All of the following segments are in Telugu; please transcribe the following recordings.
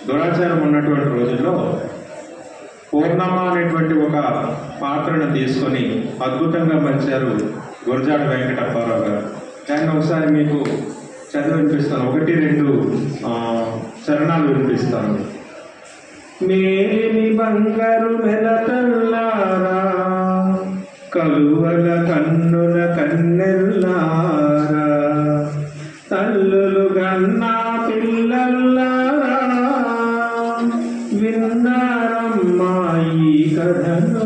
దురాచారం ఉన్నటువంటి రోజుల్లో పూర్ణమ్మ అనేటువంటి ఒక పాత్రను తీసుకొని అద్భుతంగా మలిచారు గురజాడ వెంకటప్పారావు గారు. దాన్ని ఒకసారి మీకు చదివి వినిపిస్తాను, 1-2 చరణాలు వినిపిస్తాను. మేలిమి బంగారు మెలతల్లారా, కలువల కన్నుల కన్నెల్లారా, తల్లులు గన్నా పిల్లల్లారా, విన్నారమ్మా ఈ కథను,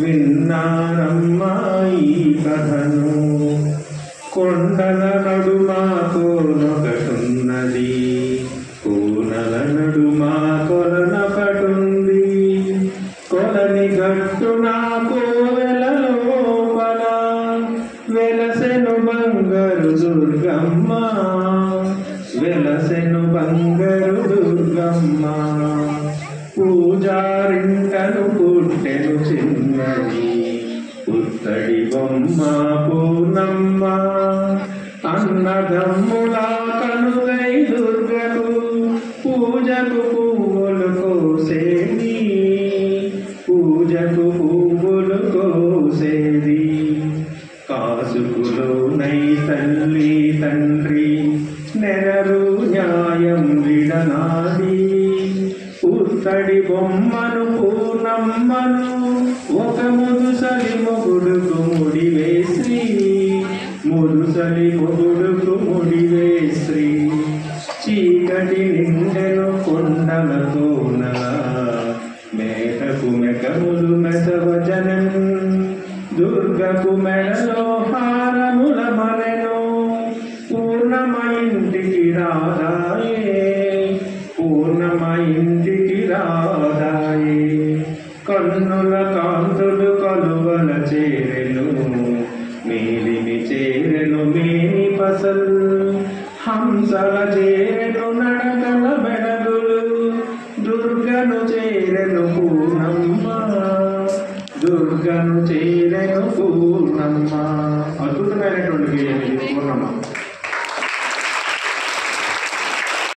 విన్నారమ్మా ఈ కథను. కొండల నడుమా కోనొకటున్నది, కోనల నడుమా కొలనొకటుంది, కొలని గట్టున కోవెల లోపల వెలసెను బంగారు దుర్గమ్మ, వెలసెను బంగారు దుర్గమ్మ. పూజారింటను పుట్టెను చిన్నది పుత్తడి బొమ్మ పూర్ణమ్మ, అన్నదమ్ముల కనుగై దుర్గకు పూజకు పువ్వులు కోసేది, పూజకు పువ్వులు కోసేది. కాసుకులోనై తల్లి తండ్రి నెరరు న్యాయం విడనాడి, పుత్తడి బొమ్మను పూర్ణమ్మను ఒక ముదుసలి మొగుడుకు ముడివేసి, ముదుసలి మొగుడుకు ముడివేసి. చీకటి నిండెను కొండలతోన మేకకు మెకములు మెసవజనం, దుర్గకు మెడలో హారముల మరెను. పూర్ణమ ఇంటికి రాదాయే, పూర్ణమ ఇంటికి రాదాయే. కన్నుల కాంతులు కలువల చేరెను, మేలిమి చేరెను మేని పసల్, హంసల చేరెను నడకల బెడగులు, దుర్గను చేరెను పూర్ణమ్మ, దుర్గను చేరెను పూర్ణమ్మ.